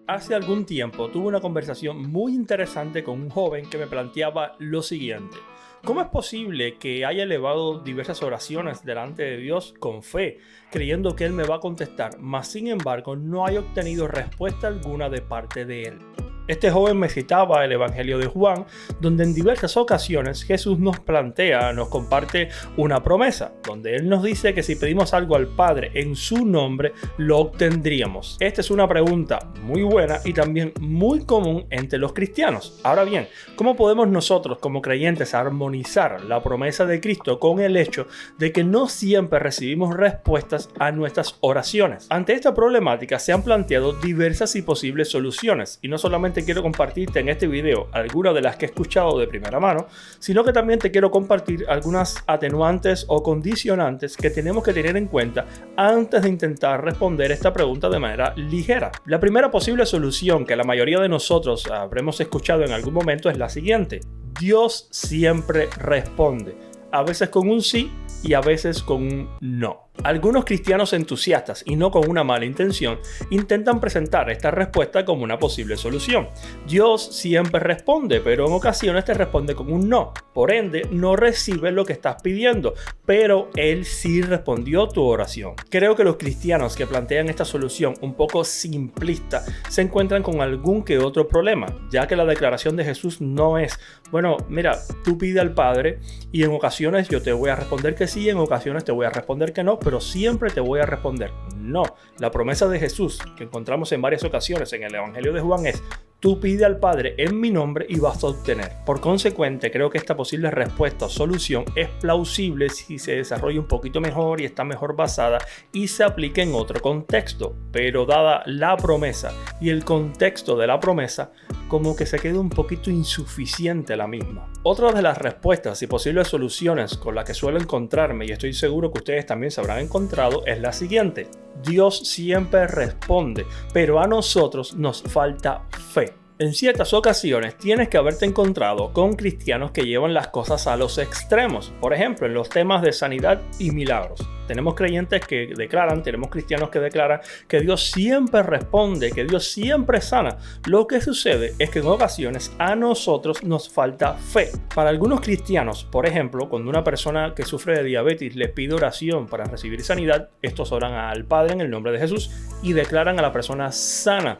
Hace algún tiempo tuve una conversación muy interesante con un joven que me planteaba lo siguiente. ¿Cómo es posible que haya elevado diversas oraciones delante de Dios con fe, creyendo que Él me va a contestar, mas sin embargo no haya obtenido respuesta alguna de parte de Él? Este joven me citaba el Evangelio de Juan, donde en diversas ocasiones Jesús nos comparte una promesa, donde Él nos dice que si pedimos algo al Padre en su nombre, lo obtendríamos. Esta es una pregunta muy buena y también muy común entre los cristianos. Ahora bien, ¿cómo podemos nosotros como creyentes armonizar la promesa de Cristo con el hecho de que no siempre recibimos respuestas a nuestras oraciones? Ante esta problemática se han planteado diversas y posibles soluciones, y no solamente quiero compartirte en este video algunas de las que he escuchado de primera mano, sino que también te quiero compartir algunas atenuantes o condicionantes que tenemos que tener en cuenta antes de intentar responder esta pregunta de manera ligera. La primera posible solución que la mayoría de nosotros habremos escuchado en algún momento es la siguiente: Dios siempre responde, a veces con un sí y a veces con un no. Algunos cristianos entusiastas, y no con una mala intención, intentan presentar esta respuesta como una posible solución. Dios siempre responde, pero en ocasiones te responde con un no. Por ende, no recibes lo que estás pidiendo, pero Él sí respondió tu oración. Creo que los cristianos que plantean esta solución un poco simplista se encuentran con algún que otro problema, ya que la declaración de Jesús no es, bueno, mira, tú pide al Padre y en ocasiones yo te voy a responder que sí, en ocasiones te voy a responder que no, pero siempre te voy a responder. No, la promesa de Jesús que encontramos en varias ocasiones en el Evangelio de Juan es: tú pide al Padre en mi nombre y vas a obtener. Por consecuente, creo que esta posible respuesta o solución es plausible si se desarrolla un poquito mejor y está mejor basada y se aplica en otro contexto. Pero dada la promesa y el contexto de la promesa, como que se queda un poquito insuficiente la misma. Otra de las respuestas y posibles soluciones con las que suelo encontrarme, y estoy seguro que ustedes también se habrán encontrado, es la siguiente: Dios siempre responde, pero a nosotros nos falta fe. En ciertas ocasiones tienes que haberte encontrado con cristianos que llevan las cosas a los extremos. Por ejemplo, en los temas de sanidad y milagros. Tenemos creyentes que declaran, tenemos cristianos que declaran que Dios siempre responde, que Dios siempre sana. Lo que sucede es que en ocasiones a nosotros nos falta fe. Para algunos cristianos, por ejemplo, cuando una persona que sufre de diabetes le pide oración para recibir sanidad, estos oran al Padre en el nombre de Jesús y declaran a la persona sana.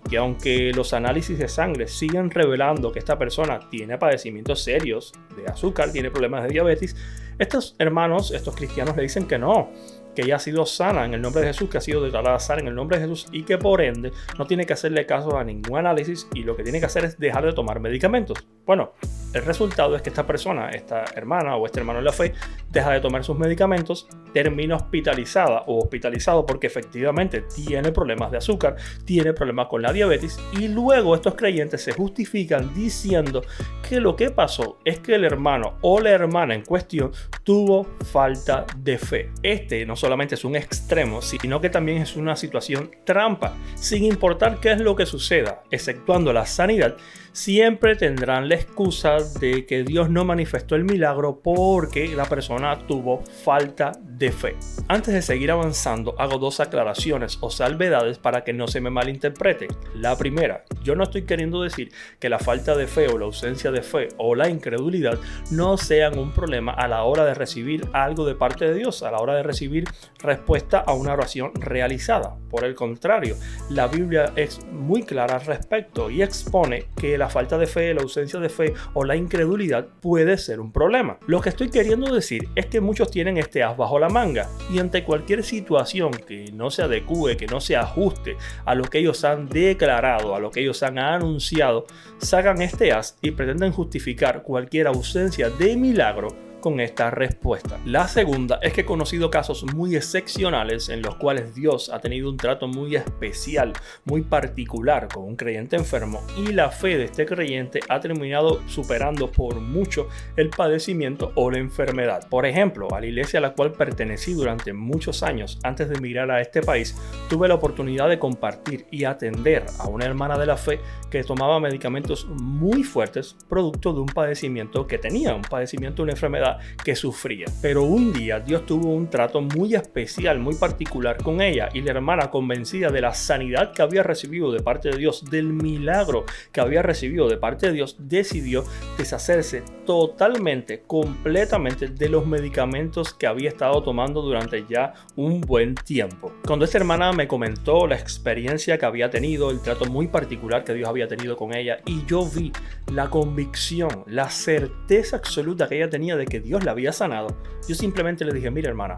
Y aunque los análisis de sangre siguen revelando que esta persona tiene padecimientos serios de azúcar, tiene problemas de diabetes, estos hermanos, estos cristianos le dicen que no, que ella ha sido sana en el nombre de Jesús, que ha sido declarada sana en el nombre de Jesús y que por ende no tiene que hacerle caso a ningún análisis y lo que tiene que hacer es dejar de tomar medicamentos. Bueno, el resultado es que esta persona, esta hermana o este hermano en la fe, deja de tomar sus medicamentos, termina hospitalizada o hospitalizado porque efectivamente tiene problemas de azúcar, tiene problemas con la diabetes, y luego estos creyentes se justifican diciendo que lo que pasó es que el hermano o la hermana en cuestión tuvo falta de fe. Este no solamente es un extremo, sino que también es una situación trampa. Sin importar qué es lo que suceda, exceptuando la sanidad, siempre tendrán la excusa de que Dios no manifestó el milagro porque la persona tuvo falta de fe. Antes de seguir avanzando, hago dos aclaraciones o salvedades para que no se me malinterprete. La primera, yo no estoy queriendo decir que la falta de fe o la ausencia de fe o la incredulidad no sean un problema a la hora de recibir algo de parte de Dios, a la hora de recibir respuesta a una oración realizada. Por el contrario, la Biblia es muy clara al respecto y expone que la falta de fe, la ausencia de fe o la incredulidad puede ser un problema. Lo que estoy queriendo decir es que muchos tienen este as bajo la manga y ante cualquier situación que no se adecue, que no se ajuste a lo que ellos han declarado, a lo que ellos han anunciado, sacan este as y pretenden justificar cualquier ausencia de milagro con esta respuesta. La segunda es que he conocido casos muy excepcionales en los cuales Dios ha tenido un trato muy especial, muy particular con un creyente enfermo y la fe de este creyente ha terminado superando por mucho el padecimiento o la enfermedad. Por ejemplo, a la iglesia a la cual pertenecí durante muchos años antes de emigrar a este país, tuve la oportunidad de compartir y atender a una hermana de la fe que tomaba medicamentos muy fuertes producto de un padecimiento que tenía, un padecimiento, una enfermedad enfermedad que sufría. Pero un día Dios tuvo un trato muy especial, muy particular con ella, y la hermana, convencida de la sanidad que había recibido de parte de Dios, del milagro que había recibido de parte de Dios, decidió deshacerse totalmente, completamente de los medicamentos que había estado tomando durante ya un buen tiempo. Cuando esta hermana me comentó la experiencia que había tenido, el trato muy particular que Dios había tenido con ella, y yo vi la convicción, la certeza absoluta que ella tenía de que Dios la había sanado, yo simplemente le dije: mira, hermana,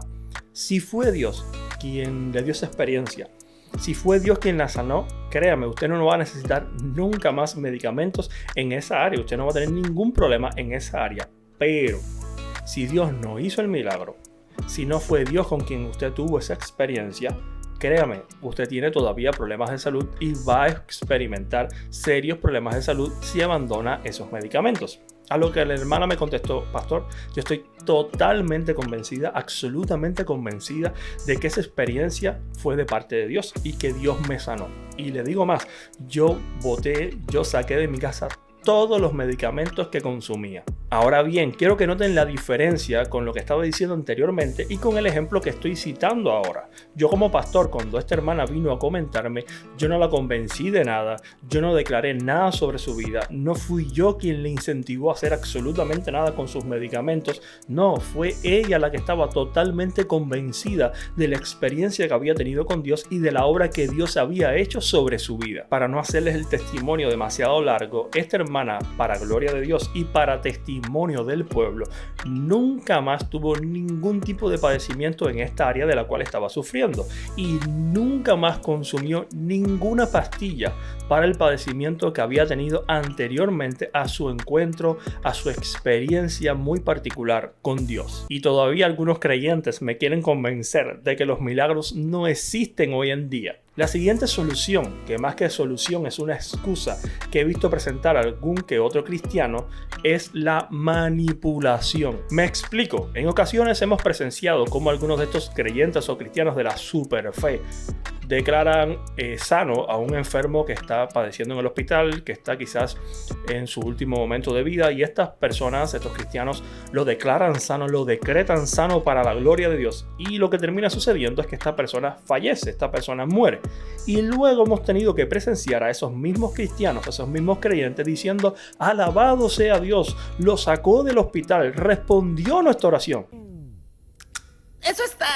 si fue Dios quien le dio esa experiencia, si fue Dios quien la sanó, créame, usted no va a necesitar nunca más medicamentos en esa área, usted no va a tener ningún problema en esa área. Pero si Dios no hizo el milagro, si no fue Dios con quien usted tuvo esa experiencia, créame, usted tiene todavía problemas de salud y va a experimentar serios problemas de salud si abandona esos medicamentos. A lo que la hermana me contestó: pastor, yo estoy totalmente convencida, absolutamente convencida de que esa experiencia fue de parte de Dios y que Dios me sanó. Y le digo más, yo saqué de mi casa todos los medicamentos que consumía. Ahora bien, quiero que noten la diferencia con lo que estaba diciendo anteriormente y con el ejemplo que estoy citando ahora. Yo como pastor, cuando esta hermana vino a comentarme, yo no la convencí de nada, yo no declaré nada sobre su vida, no fui yo quien le incentivó a hacer absolutamente nada con sus medicamentos, no, fue ella la que estaba totalmente convencida de la experiencia que había tenido con Dios y de la obra que Dios había hecho sobre su vida. Para no hacerles el testimonio demasiado largo, esta hermana, para gloria de Dios y para testimonio del pueblo, nunca más tuvo ningún tipo de padecimiento en esta área de la cual estaba sufriendo, y nunca más consumió ninguna pastilla para el padecimiento que había tenido anteriormente a su encuentro, a su experiencia muy particular con Dios. Y todavía algunos creyentes me quieren convencer de que los milagros no existen hoy en día. La siguiente solución, que más que solución es una excusa que he visto presentar a algún que otro cristiano, es la manipulación. Me explico. En ocasiones hemos presenciado cómo algunos de estos creyentes o cristianos de la superfe declaran sano a un enfermo que está padeciendo en el hospital, que está quizás en su último momento de vida, y estas personas, estos cristianos, lo declaran sano, lo decretan sano para la gloria de Dios, y lo que termina sucediendo es que esta persona fallece, esta persona muere, y luego hemos tenido que presenciar a esos mismos cristianos, a esos mismos creyentes diciendo: alabado sea Dios, lo sacó del hospital, respondió a nuestra oración. Eso está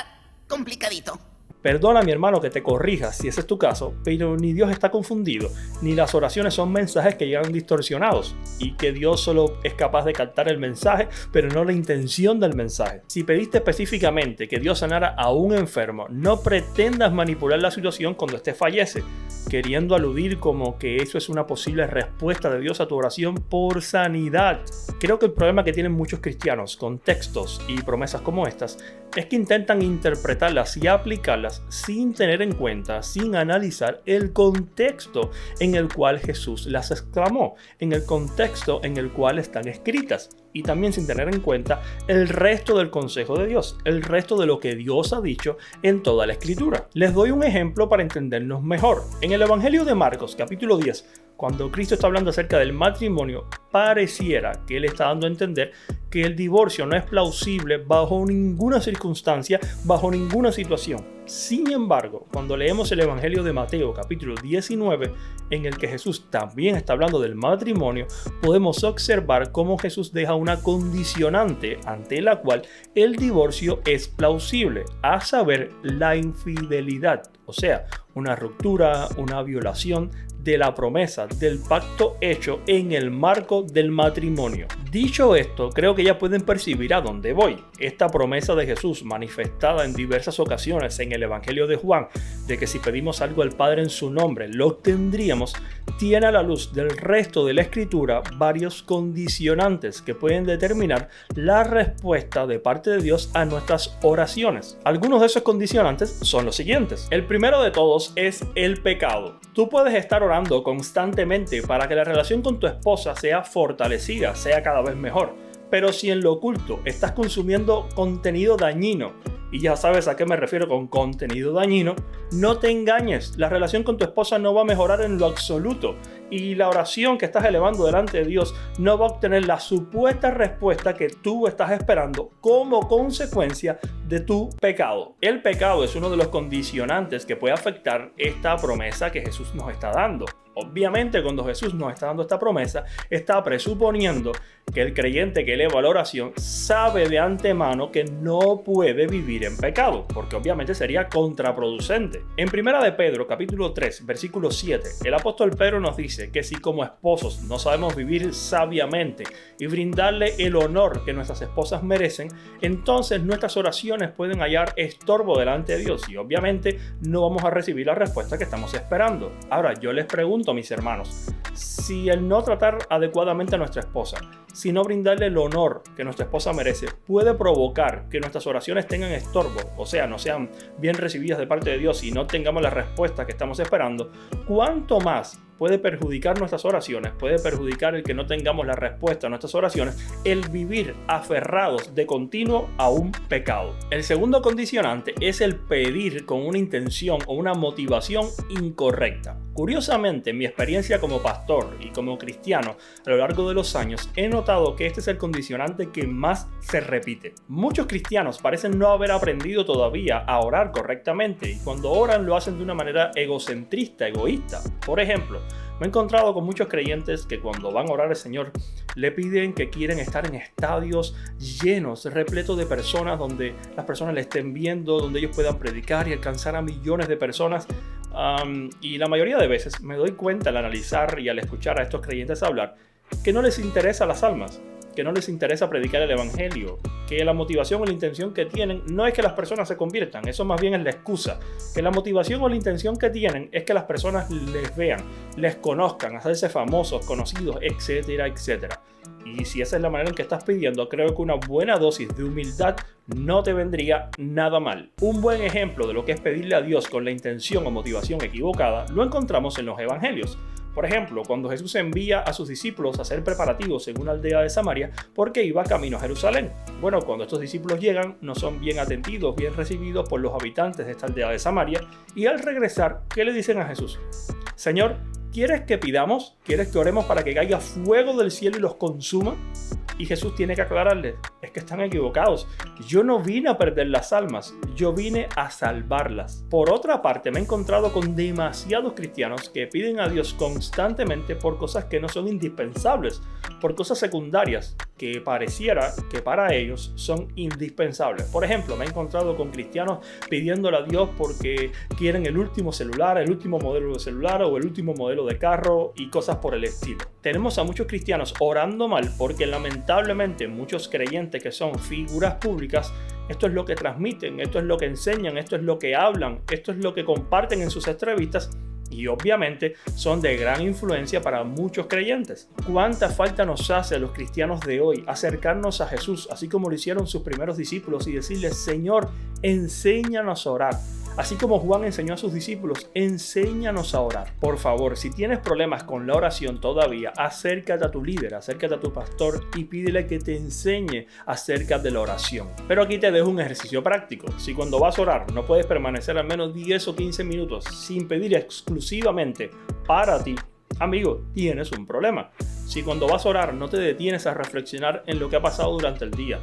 complicadito. Perdona, mi hermano, que te corrija si ese es tu caso, pero ni Dios está confundido, ni las oraciones son mensajes que llegan distorsionados, y que Dios solo es capaz de captar el mensaje, pero no la intención del mensaje. Si pediste específicamente que Dios sanara a un enfermo, no pretendas manipular la situación cuando éste fallece, queriendo aludir como que eso es una posible respuesta de Dios a tu oración por sanidad. Creo que el problema que tienen muchos cristianos con textos y promesas como estas es que intentan interpretarlas y aplicarlas sin tener en cuenta, sin analizar el contexto en el cual Jesús las exclamó, en el contexto en el cual están escritas, y también sin tener en cuenta el resto del consejo de Dios, el resto de lo que Dios ha dicho en toda la Escritura. Les doy un ejemplo para entendernos mejor. En el Evangelio de Marcos, capítulo 10, cuando Cristo está hablando acerca del matrimonio, pareciera que Él está dando a entender que el divorcio no es plausible bajo ninguna circunstancia, bajo ninguna situación. Sin embargo, cuando leemos el Evangelio de Mateo, capítulo 19, en el que Jesús también está hablando del matrimonio, podemos observar cómo Jesús deja una condicionante ante la cual el divorcio es plausible, a saber, la infidelidad, o sea, una ruptura, una violación de la promesa, del pacto hecho en el marco del matrimonio. Dicho esto, creo que ya pueden percibir a dónde voy. Esta promesa de Jesús, manifestada en diversas ocasiones en el Evangelio de Juan, de que si pedimos algo al Padre en su nombre, lo obtendríamos, tiene a la luz del resto de la Escritura varios condicionantes que pueden determinar la respuesta de parte de Dios a nuestras oraciones. Algunos de esos condicionantes son los siguientes. El primero de todos es el pecado. Tú puedes estar orando constantemente para que la relación con tu esposa sea fortalecida, sea cada vez mejor, pero si en lo oculto estás consumiendo contenido dañino, y ya sabes a qué me refiero con contenido dañino, no te engañes, la relación con tu esposa no va a mejorar en lo absoluto. y la oración que estás elevando delante de Dios no va a obtener la supuesta respuesta que tú estás esperando como consecuencia de tu pecado. El pecado es uno de los condicionantes que puede afectar esta promesa que Jesús nos está dando. Obviamente, cuando Jesús nos está dando esta promesa, está presuponiendo que el creyente que eleva la oración sabe de antemano que no puede vivir en pecado, porque obviamente sería contraproducente. En 1 de Pedro, capítulo 3, versículo 7, el apóstol Pedro nos dice que si como esposos no sabemos vivir sabiamente y brindarle el honor que nuestras esposas merecen, entonces nuestras oraciones pueden hallar estorbo delante de Dios y obviamente no vamos a recibir la respuesta que estamos esperando. Ahora, yo les pregunto, mis hermanos, si el no tratar adecuadamente a nuestra esposa, si no brindarle el honor que nuestra esposa merece, puede provocar que nuestras oraciones tengan estorbo, o sea, no sean bien recibidas de parte de Dios y no tengamos la respuesta que estamos esperando, ¿cuánto más puede perjudicar nuestras oraciones, puede perjudicar el que no tengamos la respuesta a nuestras oraciones, el vivir aferrados de continuo a un pecado? El segundo condicionante es el pedir con una intención o una motivación incorrecta. Curiosamente, en mi experiencia como pastor y como cristiano a lo largo de los años, he notado que este es el condicionante que más se repite. Muchos cristianos parecen no haber aprendido todavía a orar correctamente y cuando oran lo hacen de una manera egocentrista, egoísta. Por ejemplo, me he encontrado con muchos creyentes que cuando van a orar al Señor le piden que quieren estar en estadios llenos, repletos de personas, donde las personas le estén viendo, donde ellos puedan predicar y alcanzar a millones de personas. Y la mayoría de veces me doy cuenta al analizar y al escuchar a estos creyentes hablar que no les interesa las almas, que no les interesa predicar el evangelio, que la motivación o la intención que tienen no es que las personas se conviertan, eso más bien es la excusa, que la motivación o la intención que tienen es que las personas les vean, les conozcan, hacerse famosos, conocidos, etcétera, etcétera. Y si esa es la manera en que estás pidiendo, creo que una buena dosis de humildad no te vendría nada mal. Un buen ejemplo de lo que es pedirle a Dios con la intención o motivación equivocada lo encontramos en los evangelios. Por ejemplo, cuando Jesús envía a sus discípulos a hacer preparativos en una aldea de Samaria porque iba camino a Jerusalén. Bueno, cuando estos discípulos llegan, no son bien atendidos, bien recibidos por los habitantes de esta aldea de Samaria y al regresar, ¿qué le dicen a Jesús? Señor, ¿quieres que pidamos? ¿Quieres que oremos para que caiga fuego del cielo y los consuma? Y Jesús tiene que aclararles, es que están equivocados. Yo no vine a perder las almas, yo vine a salvarlas. Por otra parte, me he encontrado con demasiados cristianos que piden a Dios constantemente por cosas que no son indispensables, por cosas secundarias que pareciera que para ellos son indispensables. Por ejemplo, me he encontrado con cristianos pidiéndole a Dios porque quieren el último celular, el último modelo de celular o el último modelo de carro y cosas por el estilo. Tenemos a muchos cristianos orando mal porque lamentablemente muchos creyentes que son figuras públicas, esto es lo que transmiten, esto es lo que enseñan, esto es lo que hablan, esto es lo que comparten en sus entrevistas y obviamente son de gran influencia para muchos creyentes. ¿Cuánta falta nos hace a los cristianos de hoy acercarnos a Jesús, así como lo hicieron sus primeros discípulos y decirles, Señor, enséñanos a orar? Así como Juan enseñó a sus discípulos, enséñanos a orar. Por favor, si tienes problemas con la oración todavía, acércate a tu líder, acércate a tu pastor y pídele que te enseñe acerca de la oración. Pero aquí te dejo un ejercicio práctico. Si cuando vas a orar no puedes permanecer al menos 10 o 15 minutos sin pedir exclusivamente para ti, amigo, tienes un problema. Si cuando vas a orar no te detienes a reflexionar en lo que ha pasado durante el día,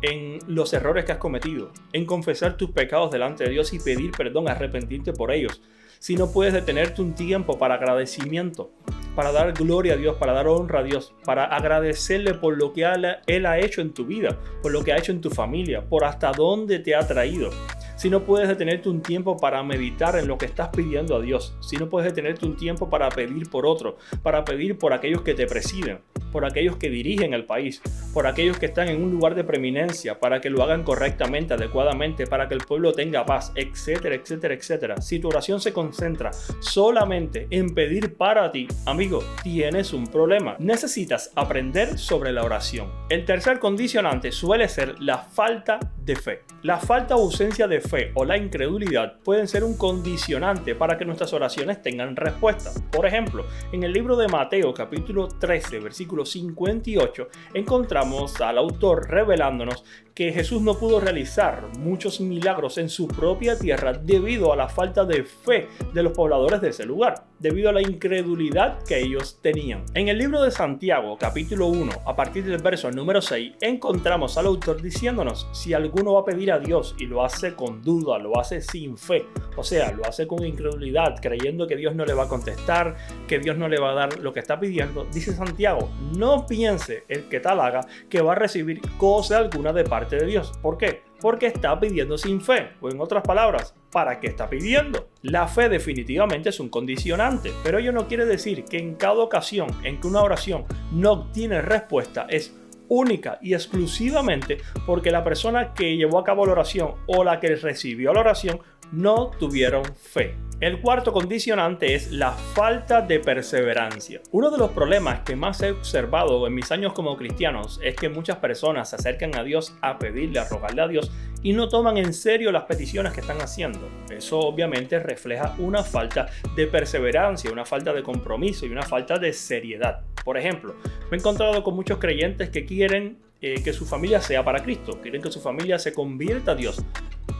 en los errores que has cometido, en confesar tus pecados delante de Dios y pedir perdón, arrepentirte por ellos. Si no puedes detenerte un tiempo para agradecimiento, para dar gloria a Dios, para dar honra a Dios, para agradecerle por lo que Él ha hecho en tu vida, por lo que ha hecho en tu familia, por hasta dónde te ha traído. Si no puedes detenerte un tiempo para meditar en lo que estás pidiendo a Dios, si no puedes detenerte un tiempo para pedir por otro, para pedir por aquellos que te presiden, por aquellos que dirigen el país, por aquellos que están en un lugar de preeminencia, para que lo hagan correctamente, adecuadamente, para que el pueblo tenga paz, etcétera, etcétera, etcétera. Si tu oración se concentra solamente en pedir para ti, amigo, tienes un problema. Necesitas aprender sobre la oración. El tercer condicionante suele ser la falta de fe. La falta o ausencia de fe o la incredulidad pueden ser un condicionante para que nuestras oraciones tengan respuesta. Por ejemplo, en el libro de Mateo capítulo 13 versículo 58 encontramos al autor revelándonos que Jesús no pudo realizar muchos milagros en su propia tierra debido a la falta de fe de los pobladores de ese lugar. debido a la incredulidad que ellos tenían. En el libro de Santiago, capítulo 1, a partir del verso número 6, encontramos al autor diciéndonos: si alguno va a pedir a Dios y lo hace con duda, lo hace sin fe, o sea, lo hace con incredulidad, creyendo que Dios no le va a contestar, que Dios no le va a dar lo que está pidiendo, dice Santiago, no piense el que tal haga que va a recibir cosa alguna de parte de Dios. ¿Por qué? Porque está pidiendo sin fe, o en otras palabras, ¿para qué está pidiendo? La fe definitivamente es un condicionante, pero ello no quiere decir que en cada ocasión en que una oración no obtiene respuesta es única y exclusivamente porque la persona que llevó a cabo la oración o la que recibió la oración no tuvieron fe. El cuarto condicionante es la falta de perseverancia. Uno de los problemas que más he observado en mis años como cristianos es que muchas personas se acercan a Dios a pedirle, a rogarle a Dios y no toman en serio las peticiones que están haciendo. Eso obviamente refleja una falta de perseverancia, una falta de compromiso y una falta de seriedad. Por ejemplo, me he encontrado con muchos creyentes que quieren que su familia sea para Cristo, quieren que su familia se convierta a Dios,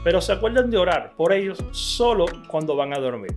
pero se acuerdan de orar por ellos solo cuando van a dormir.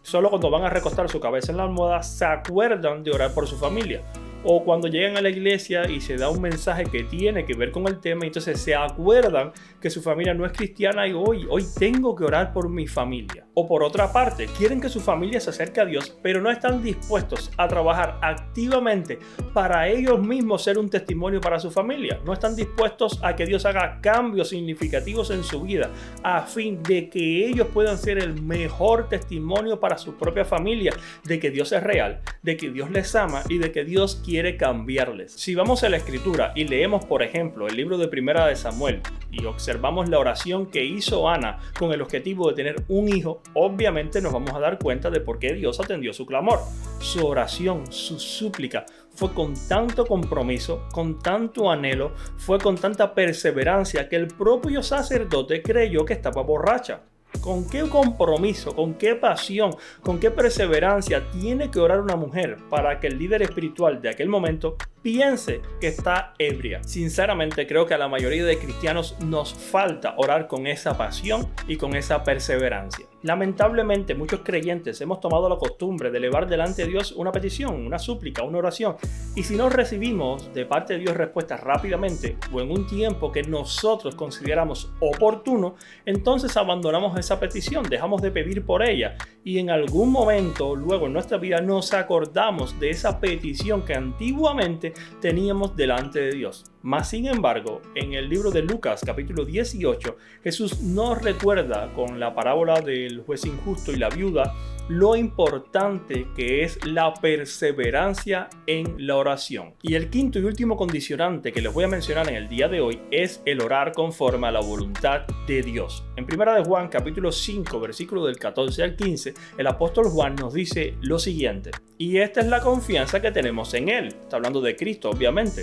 Solo cuando van a recostar su cabeza en la almohada se acuerdan de orar por su familia. O cuando llegan a la iglesia y se da un mensaje que tiene que ver con el tema, entonces se acuerdan que su familia no es cristiana y hoy tengo que orar por mi familia. O por otra parte, quieren que su familia se acerque a Dios, pero no están dispuestos a trabajar activamente para ellos mismos ser un testimonio para su familia. No están dispuestos a que Dios haga cambios significativos en su vida a fin de que ellos puedan ser el mejor testimonio para su propia familia de que Dios es real, de que Dios les ama y de que Dios quiere cambiarles. Si vamos a la escritura y leemos, por ejemplo, el libro de Primera de Samuel y observamos la oración que hizo Ana con el objetivo de tener un hijo, obviamente nos vamos a dar cuenta de por qué Dios atendió su clamor. Su oración, su súplica fue con tanto compromiso, con tanto anhelo, fue con tanta perseverancia que el propio sacerdote creyó que estaba borracha. ¿Con qué compromiso, con qué pasión, con qué perseverancia tiene que orar una mujer para que el líder espiritual de aquel momento piense que está ebria? Sinceramente creo que a la mayoría de cristianos nos falta orar con esa pasión y con esa perseverancia. Lamentablemente muchos creyentes hemos tomado la costumbre de elevar delante de Dios una petición, una súplica, una oración, y si no recibimos de parte de Dios respuestas rápidamente o en un tiempo que nosotros consideramos oportuno, entonces abandonamos esa petición, dejamos de pedir por ella y en algún momento luego en nuestra vida nos acordamos de esa petición que antiguamente teníamos delante de Dios. Mas sin embargo, en el libro de Lucas capítulo 18, Jesús nos recuerda con la parábola del juez injusto y la viuda lo importante que es la perseverancia en la oración. Y el quinto y último condicionante que les voy a mencionar en el día de hoy es el orar conforme a la voluntad de Dios. En Primera de Juan capítulo 5 versículo del 14 al 15, el apóstol Juan nos dice lo siguiente: y esta es la confianza que tenemos en Él, está hablando de Cristo obviamente,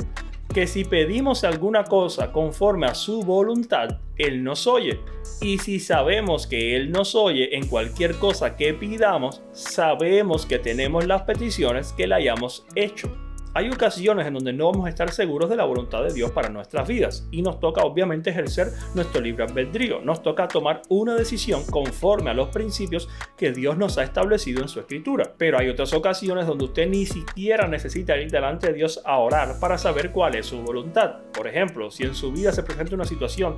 que si pedimos alguna cosa conforme a su voluntad, Él nos oye. Y si sabemos que Él nos oye en cualquier cosa que pidamos, sabemos que tenemos las peticiones que le hayamos hecho. Hay ocasiones en donde no vamos a estar seguros de la voluntad de Dios para nuestras vidas y nos toca obviamente ejercer nuestro libre albedrío. Nos toca tomar una decisión conforme a los principios que Dios nos ha establecido en su escritura. Pero hay otras ocasiones donde usted ni siquiera necesita ir delante de Dios a orar para saber cuál es su voluntad. Por ejemplo, si en su vida se presenta una situación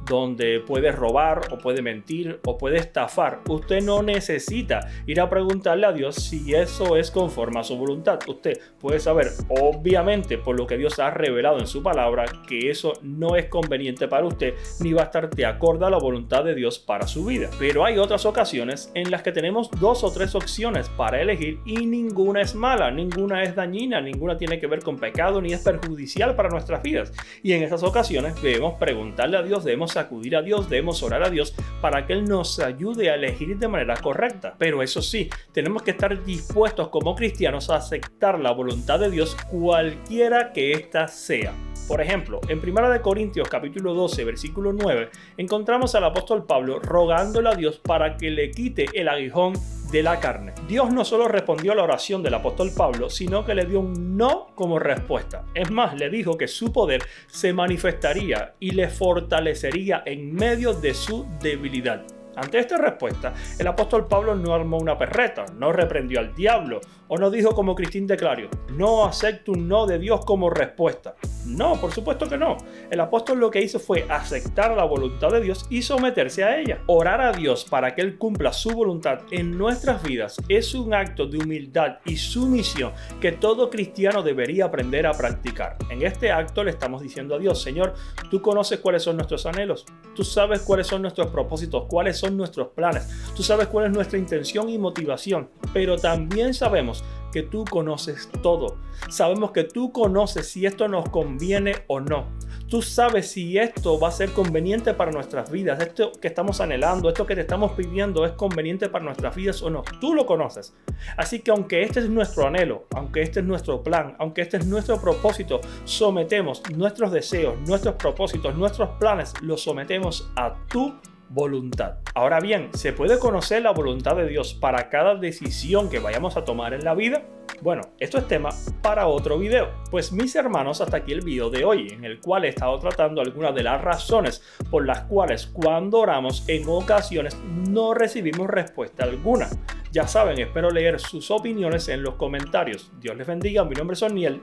donde puede robar o puede mentir o puede estafar, usted no necesita ir a preguntarle a Dios si eso es conforme a su voluntad. Usted puede saber, obviamente, por lo que Dios ha revelado en su palabra, que eso no es conveniente para usted ni va a estar de acuerdo a la voluntad de Dios para su vida. Pero hay otras ocasiones en las que tenemos 2 o 3 opciones para elegir y ninguna es mala, ninguna es dañina, ninguna tiene que ver con pecado ni es perjudicial para nuestras vidas. Y en esas ocasiones debemos preguntarle a Dios, debemos acudir a Dios, debemos orar a Dios para que Él nos ayude a elegir de manera correcta. Pero eso sí, tenemos que estar dispuestos como cristianos a aceptar la voluntad de Dios cualquiera que ésta sea. Por ejemplo, en 1 Corintios capítulo 12 versículo 9 encontramos al apóstol Pablo rogándole a Dios para que le quite el aguijón de la carne. Dios no solo respondió a la oración del apóstol Pablo, sino que le dio un no como respuesta. Es más, le dijo que su poder se manifestaría y le fortalecería en medio de su debilidad. Ante esta respuesta, el apóstol Pablo no armó una perreta, no reprendió al diablo, o no dijo como Cristín de Clario, no acepto un no de Dios como respuesta. No, por supuesto que no. El apóstol lo que hizo fue aceptar la voluntad de Dios y someterse a ella. Orar a Dios para que Él cumpla su voluntad en nuestras vidas es un acto de humildad y sumisión que todo cristiano debería aprender a practicar. En este acto le estamos diciendo a Dios, Señor, tú conoces cuáles son nuestros anhelos, tú sabes cuáles son nuestros propósitos, cuáles son nuestros planes, tú sabes cuál es nuestra intención y motivación, pero también sabemos que tú conoces todo. Sabemos que tú conoces si esto nos conviene o no. Tú sabes si esto va a ser conveniente para nuestras vidas. Esto que estamos anhelando, esto que te estamos pidiendo es conveniente para nuestras vidas o no. Tú lo conoces. Así que aunque este es nuestro anhelo, aunque este es nuestro plan, aunque este es nuestro propósito, sometemos nuestros deseos, nuestros propósitos, nuestros planes, los sometemos a tu voluntad. Ahora bien, ¿se puede conocer la voluntad de Dios para cada decisión que vayamos a tomar en la vida? Bueno, esto es tema para otro video. Pues mis hermanos, hasta aquí el video de hoy, en el cual he estado tratando algunas de las razones por las cuales cuando oramos en ocasiones no recibimos respuesta alguna. Ya saben, espero leer sus opiniones en los comentarios. Dios les bendiga, mi nombre es Oniel.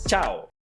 Chao.